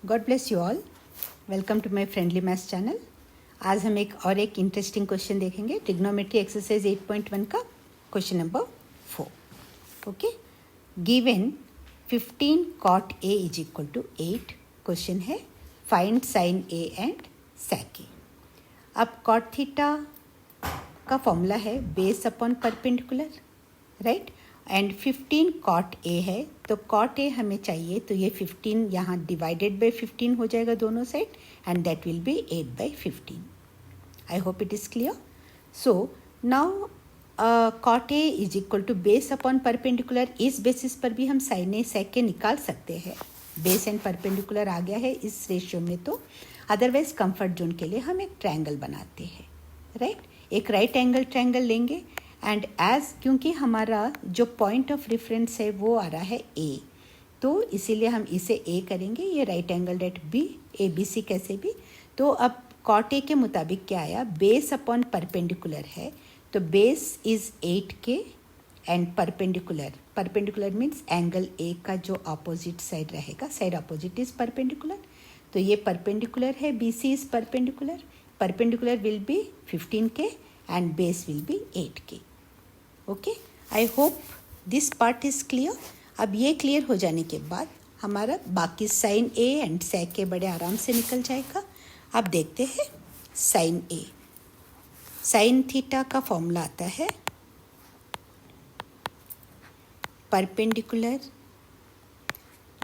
God bless you all. Welcome to my friendly maths channel. आज हम एक interesting question देखेंगे। ट्रिग्नोमेट्री एक्सरसाइज 8.1 का question number 4। Okay, given 15 cot A is equal to 8। Question है find sine A and sec A। अब cot theta का formula है base upon perpendicular, right, and 15 cot A है, तो cot A हमें चाहिए, तो ये 15 यहाँ डिवाइडेड बाई 15 हो जाएगा दोनों side, and that will be 8/15। I hope it is clear. So now cot A is equal to base upon perpendicular. इस बेसिस पर भी हम साइन A sec A निकाल सकते हैं। बेस एंड परपेंडिकुलर आ गया है इस रेशियो में, तो अदरवाइज कंफर्ट जोन के लिए हम एक ट्रायंगल बनाते हैं, राइट। एक राइट एंगल ट्रायंगल लेंगे, एंड एज क्योंकि हमारा जो पॉइंट ऑफ रेफरेंस है वो आ रहा है ए, तो इसीलिए हम इसे ए करेंगे। ये right angle at B, A B C कैसे भी। तो अब कॉट ए के मुताबिक क्या आया, बेस अपॉन परपेंडिकुलर है, तो base is 8K and perpendicular means angle A का जो अपोजिट साइड रहेगा, साइड अपोजिट इज परपेंडिकुलर, तो ये परपेंडिकुलर है, B C is perpendicular will be 15K and base will be 8K. Okay, I hope this part is clear. अब ये clear हो जाने के बाद हमारा बाकी sine A and sec A बड़े आराम से निकल जाएगा। अब देखते हैं साइन A। साइन थीटा का फॉर्मूला आता है perpendicular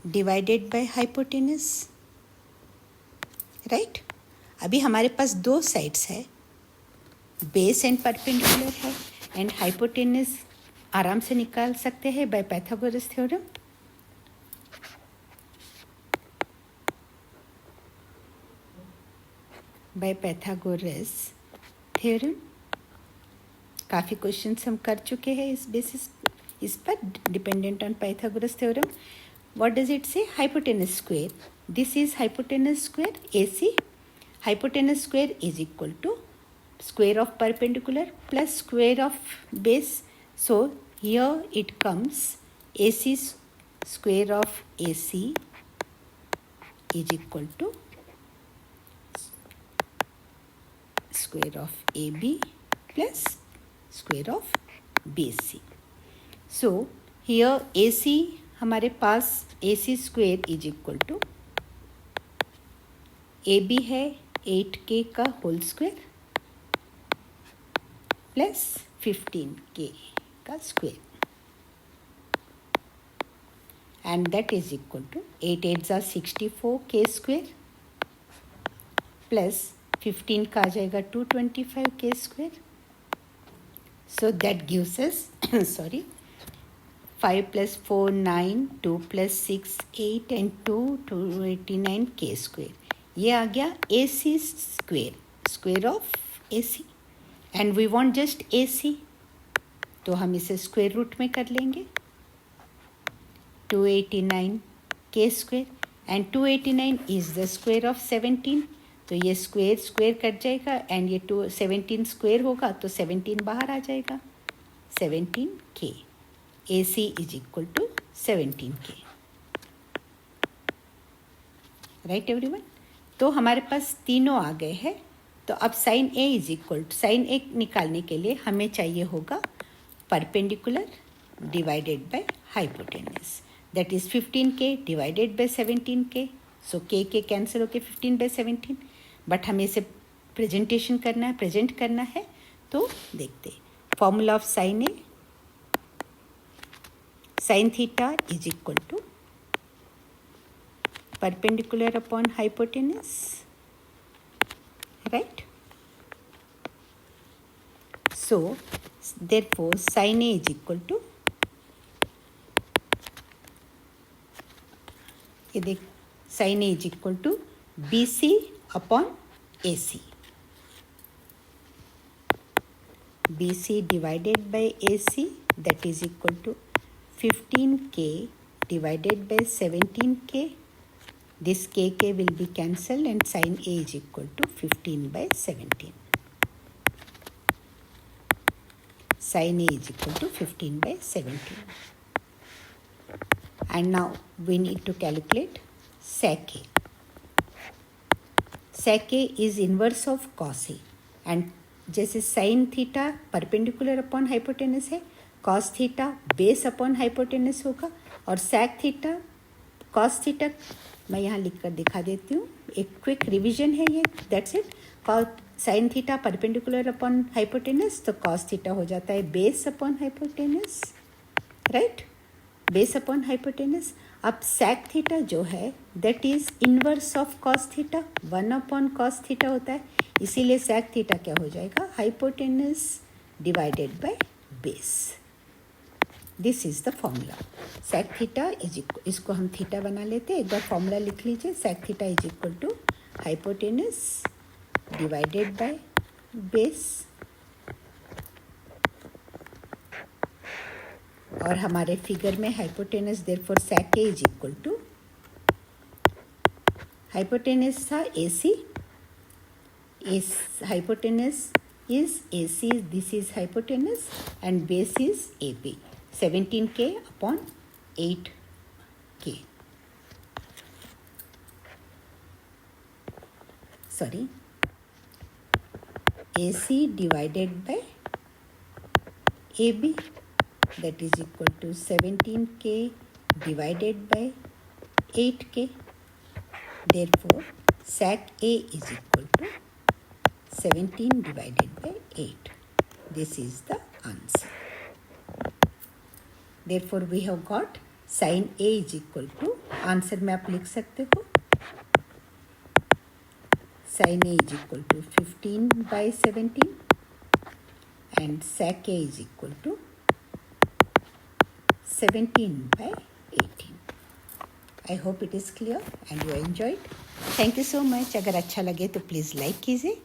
divided by hypotenuse, right. अभी हमारे पास दो साइड्स है, बेस एंड परपेंडिकुलर है, एंड हाइपोटेनस आराम से निकाल सकते हैं बाय पाइथागोरस थ्योरम। काफ़ी क्वेश्चंस हम कर चुके हैं इस बेसिस, इस पर dependent on Pythagoras theorem. What does it say, hypotenuse square, this is hypotenuse square AC। Hypotenuse square is equal to square of perpendicular plus square of base. So here it comes AC square of AC is equal to square of AB plus square of BC. So here AC हमारे पास AC square is equal to AB है 8K का whole square plus 15K का square, and that is equal to 8 8 जा 64K square plus 15 का आ जाएगा 225K square. So that gives us sorry 5 + 4 9, 2 + 6 8 and 2 289K square. ये आ गया AC square of AC, and we want just AC, तो हम इसे स्क्वायर रूट में कर लेंगे 289K square, and 289 is the square of 17, तो ये स्क्वायर कट जाएगा, एंड ये 17 स्क्वायर होगा तो 17 बाहर आ जाएगा, 17K। AC is equal to 17K, right everyone. तो हमारे पास तीनों आ गए हैं। तो अब sine A is equal to, sine A निकालने के लिए हमें चाहिए होगा perpendicular divided by hypotenuse, that is 15K divided by 17K। So K cancel होके 15/17, बट हमें इसे प्रेजेंट करना है। तो देखते formula of sine A, sine theta is equal to perpendicular upon hypotenuse, right? So therefore sin A is equal to, ये देख, sin A is equal to BC upon AC, BC divided by AC, that is equal to 15K divided by 17K. This K will be cancelled, and sin A is equal to 15/17. Sin A is equal to 15/17. And now we need to calculate sec A. sec A is inverse of cos A, and जैसे sin theta perpendicular upon hypotenuse है, cos theta base upon hypotenuse होगा, और sec theta cos theta मैं यहाँ लिख कर दिखा देती हूँ, एक क्विक रिवीजन है ये, that's it. Sine theta perpendicular upon hypotenuse, तो cos थीटा हो जाता है base upon hypotenuse, right, base upon hypotenuse. अब sec थीटा जो है that is inverse of cos theta, 1 upon cos theta होता है, इसीलिए sec थीटा क्या हो जाएगा, hypotenuse divided by base. This is the formula. sec theta is equal, इसको हम थीटा बना लेते हैं, एक बार फॉर्मूला लिख लीजिए, sec theta is equal to hypotenuse divided by base, और हमारे फिगर में hypotenuse therefore sec A is equal to, hypotenuse था AC, hypotenuse is AC, this is hypotenuse, and base is AB, 17K upon 8K. Sorry, AC divided by AB, that is equal to 17K divided by 8K. Therefore, sec A is equal to 17 divided by 8. This is the answer. Therefore, we have got sin A is equal to, answer में आप लिख सकते हो, sin A is equal to 15 by 17 and sec A is equal to 17 by 18. I hope it is clear and you enjoyed. Thank you so much. अगर अच्छा लगे तो please like कीजिए,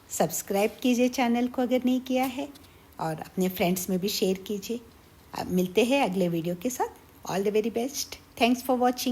सब्सक्राइब कीजिए चैनल को अगर नहीं किया है, और अपने फ्रेंड्स में भी शेयर कीजिए। अब मिलते हैं अगले वीडियो के साथ। All the very best. Thanks for watching.